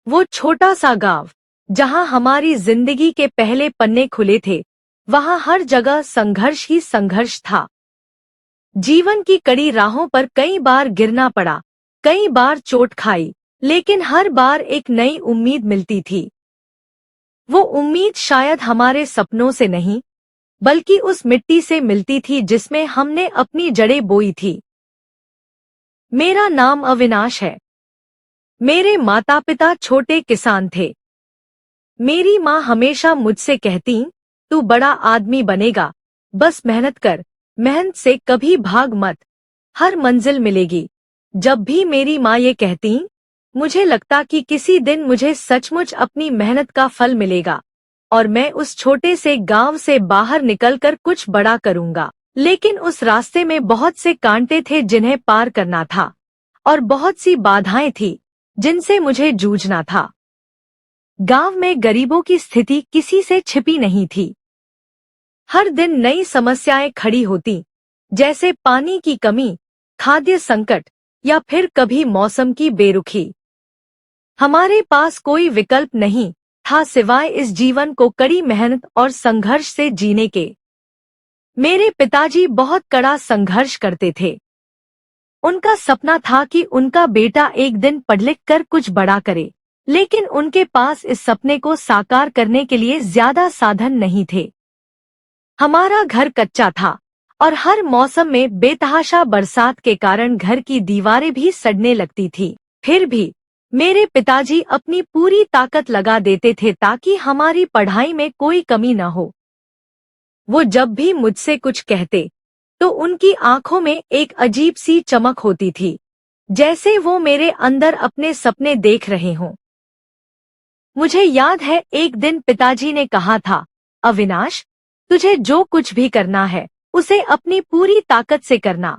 वो छोटा सा गांव जहां हमारी जिंदगी के पहले पन्ने खुले थे, वहां हर जगह संघर्ष ही संघर्ष था। जीवन की कड़ी राहों पर कई बार गिरना पड़ा, कई बार चोट खाई, लेकिन हर बार एक नई उम्मीद मिलती थी। वो उम्मीद शायद हमारे सपनों से नहीं, बल्कि उस मिट्टी से मिलती थी जिसमें हमने अपनी जड़ें बोई थी। मेरा नाम अविनाश है। मेरे माता पिता छोटे किसान थे। मेरी माँ हमेशा मुझसे कहती, तू बड़ा आदमी बनेगा, बस मेहनत कर, मेहनत से कभी भाग मत, हर मंजिल मिलेगी। जब भी मेरी माँ ये कहती, मुझे लगता कि किसी दिन मुझे सचमुच अपनी मेहनत का फल मिलेगा और मैं उस छोटे से गांव से बाहर निकलकर कुछ बड़ा करूंगा। लेकिन उस रास्ते में बहुत से कांटे थे जिन्हें पार करना था और बहुत सी बाधाएं थी जिनसे मुझे जूझना था। गांव में गरीबों की स्थिति किसी से छिपी नहीं थी। हर दिन नई समस्याएं खड़ी होती, जैसे पानी की कमी, खाद्य संकट या फिर कभी मौसम की बेरुखी। हमारे पास कोई विकल्प नहीं था सिवाय इस जीवन को कड़ी मेहनत और संघर्ष से जीने के। मेरे पिताजी बहुत कड़ा संघर्ष करते थे। उनका सपना था कि उनका बेटा एक दिन पढ़ लिख कर कुछ बड़ा करे, लेकिन उनके पास इस सपने को साकार करने के लिए ज्यादा साधन नहीं थे। हमारा घर कच्चा था और हर मौसम में बेतहाशा बरसात के कारण घर की दीवारें भी सड़ने लगती थी। फिर भी मेरे पिताजी अपनी पूरी ताकत लगा देते थे ताकि हमारी पढ़ाई में कोई कमी न हो। वो जब भी मुझसे कुछ कहते तो उनकी आंखों में एक अजीब सी चमक होती थी, जैसे वो मेरे अंदर अपने सपने देख रहे हों। मुझे याद है एक दिन पिताजी ने कहा था, अविनाश, तुझे जो कुछ भी करना है उसे अपनी पूरी ताकत से करना।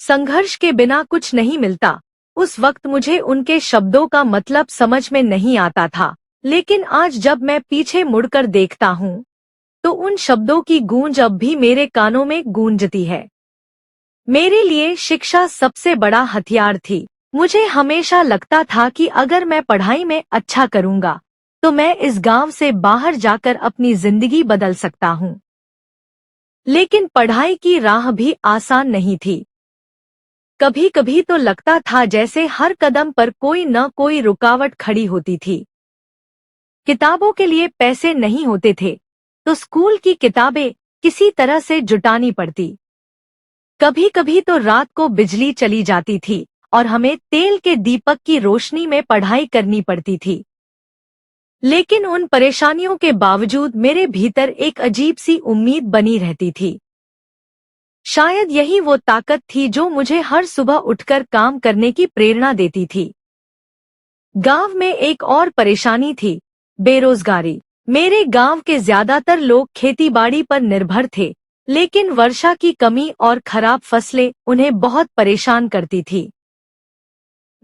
संघर्ष के बिना कुछ नहीं मिलता। उस वक्त मुझे उनके शब्दों का मतलब समझ में नहीं आता था, लेकिन आज जब मैं पीछे मुड़कर देखता हूँ तो उन शब्दों की गूंज अब भी मेरे कानों में गूंजती है। मेरे लिए शिक्षा सबसे बड़ा हथियार थी। मुझे हमेशा लगता था कि अगर मैं पढ़ाई में अच्छा करूंगा तो मैं इस गांव से बाहर जाकर अपनी जिंदगी बदल सकता हूं। लेकिन पढ़ाई की राह भी आसान नहीं थी। कभी कभी तो लगता था जैसे हर कदम पर कोई न कोई रुकावट खड़ी होती थी। किताबों के लिए पैसे नहीं होते थे तो स्कूल की किताबें किसी तरह से जुटानी पड़ती। कभी कभी तो रात को बिजली चली जाती थी और हमें तेल के दीपक की रोशनी में पढ़ाई करनी पड़ती थी। लेकिन उन परेशानियों के बावजूद मेरे भीतर एक अजीब सी उम्मीद बनी रहती थी। शायद यही वो ताकत थी जो मुझे हर सुबह उठकर काम करने की प्रेरणा देती थी। गांव में एक और परेशानी थी, बेरोजगारी। मेरे गांव के ज्यादातर लोग खेतीबाड़ी पर निर्भर थे, लेकिन वर्षा की कमी और खराब फसलें उन्हें बहुत परेशान करती थी।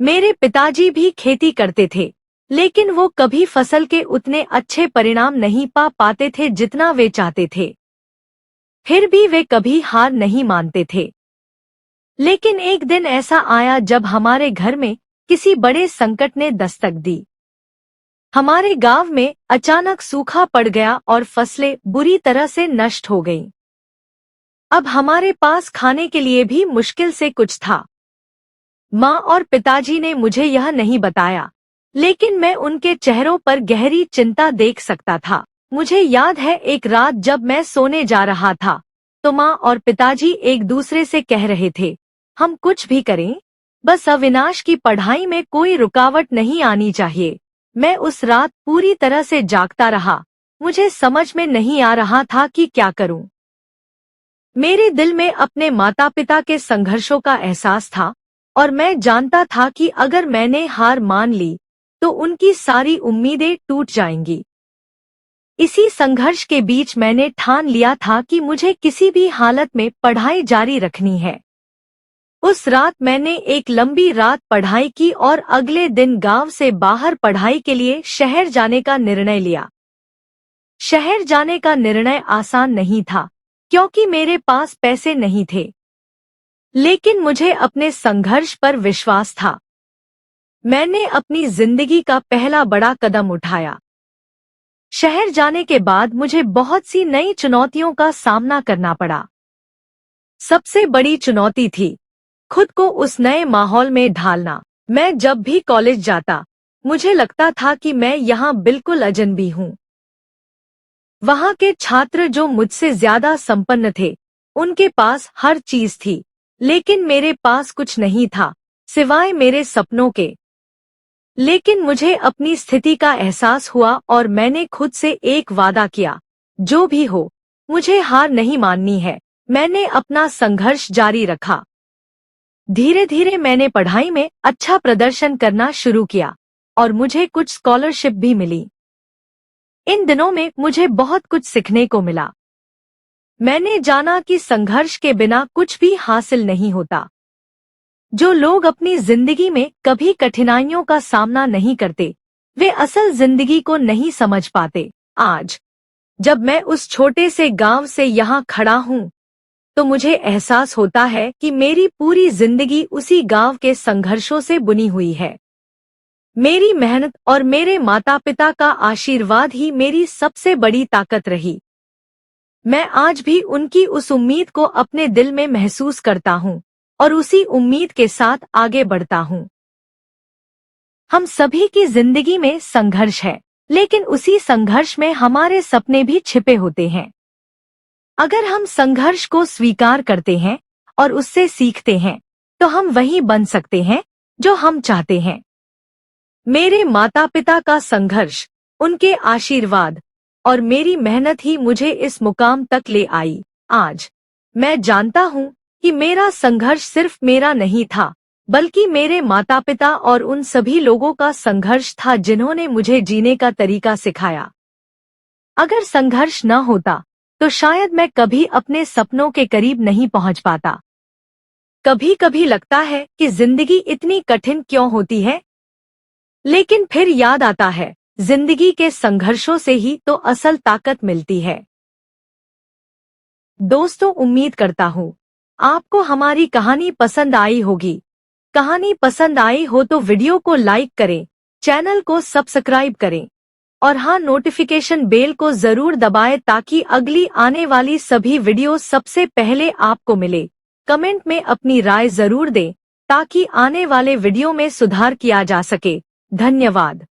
मेरे पिताजी भी खेती करते थे, लेकिन वो कभी फसल के उतने अच्छे परिणाम नहीं पा पाते थे जितना वे चाहते थे। फिर भी वे कभी हार नहीं मानते थे। लेकिन एक दिन ऐसा आया जब हमारे घर में किसी बड़े संकट ने दस्तक दी। हमारे गांव में अचानक सूखा पड़ गया और फसलें बुरी तरह से नष्ट हो गईं। अब हमारे पास खाने के लिए भी मुश्किल से कुछ था। माँ और पिताजी ने मुझे यह नहीं बताया, लेकिन मैं उनके चेहरों पर गहरी चिंता देख सकता था। मुझे याद है एक रात जब मैं सोने जा रहा था तो माँ और पिताजी एक दूसरे से कह रहे थे, हम कुछ भी करें, बस अविनाश की पढ़ाई में कोई रुकावट नहीं आनी चाहिए। मैं उस रात पूरी तरह से जागता रहा। मुझे समझ में नहीं आ रहा था कि क्या करूं। मेरे दिल में अपने माता पिता के संघर्षों का एहसास था और मैं जानता था कि अगर मैंने हार मान ली तो उनकी सारी उम्मीदें टूट जाएंगी। इसी संघर्ष के बीच मैंने ठान लिया था कि मुझे किसी भी हालत में पढ़ाई जारी रखनी है। उस रात मैंने एक लंबी रात पढ़ाई की और अगले दिन गांव से बाहर पढ़ाई के लिए शहर जाने का निर्णय लिया। शहर जाने का निर्णय आसान नहीं था क्योंकि मेरे पास पैसे नहीं थे, लेकिन मुझे अपने संघर्ष पर विश्वास था। मैंने अपनी जिंदगी का पहला बड़ा कदम उठाया। शहर जाने के बाद मुझे बहुत सी नई चुनौतियों का सामना करना पड़ा। सबसे बड़ी चुनौती थी खुद को उस नए माहौल में ढालना। मैं जब भी कॉलेज जाता, मुझे लगता था कि मैं यहाँ बिल्कुल अजनबी हूँ। वहाँ के छात्र जो मुझसे ज्यादा संपन्न थे, उनके पास हर चीज थी, लेकिन मेरे पास कुछ नहीं था सिवाय मेरे सपनों के। लेकिन मुझे अपनी स्थिति का एहसास हुआ और मैंने खुद से एक वादा किया, जो भी हो मुझे हार नहीं माननी है। मैंने अपना संघर्ष जारी रखा। धीरे धीरे मैंने पढ़ाई में अच्छा प्रदर्शन करना शुरू किया और मुझे कुछ स्कॉलरशिप भी मिली। इन दिनों में मुझे बहुत कुछ सीखने को मिला। मैंने जाना कि संघर्ष के बिना कुछ भी हासिल नहीं होता। जो लोग अपनी जिंदगी में कभी कठिनाइयों का सामना नहीं करते, वे असल जिंदगी को नहीं समझ पाते। आज जब मैं उस छोटे से गांव से यहाँ खड़ा हूँ, तो मुझे एहसास होता है कि मेरी पूरी जिंदगी उसी गांव के संघर्षों से बुनी हुई है। मेरी मेहनत और मेरे माता पिता का आशीर्वाद ही मेरी सबसे बड़ी ताकत रही। मैं आज भी उनकी उस उम्मीद को अपने दिल में महसूस करता हूँ और उसी उम्मीद के साथ आगे बढ़ता हूँ। हम सभी की जिंदगी में संघर्ष है, लेकिन उसी संघर्ष में हमारे सपने भी छिपे होते हैं। अगर हम संघर्ष को स्वीकार करते हैं और उससे सीखते हैं, तो हम वही बन सकते हैं जो हम चाहते हैं। मेरे माता पिता का संघर्ष, उनके आशीर्वाद और मेरी मेहनत ही मुझे इस मुकाम तक ले आई। आज मैं जानता हूँ कि मेरा संघर्ष सिर्फ मेरा नहीं था, बल्कि मेरे माता पिता और उन सभी लोगों का संघर्ष था जिन्होंने मुझे जीने का तरीका सिखाया। अगर संघर्ष न होता, तो शायद मैं कभी अपने सपनों के करीब नहीं पहुंच पाता। कभी कभी लगता है कि जिंदगी इतनी कठिन क्यों होती है, लेकिन फिर याद आता है, जिंदगी के संघर्षों से ही तो असल ताकत मिलती है। दोस्तों, उम्मीद करता हूँ आपको हमारी कहानी पसंद आई होगी। कहानी पसंद आई हो तो वीडियो को लाइक करें, चैनल को सब्सक्राइब करें और हाँ, नोटिफिकेशन बेल को जरूर दबाएं ताकि अगली आने वाली सभी वीडियो सबसे पहले आपको मिले। कमेंट में अपनी राय जरूर दें ताकि आने वाले वीडियो में सुधार किया जा सके। धन्यवाद।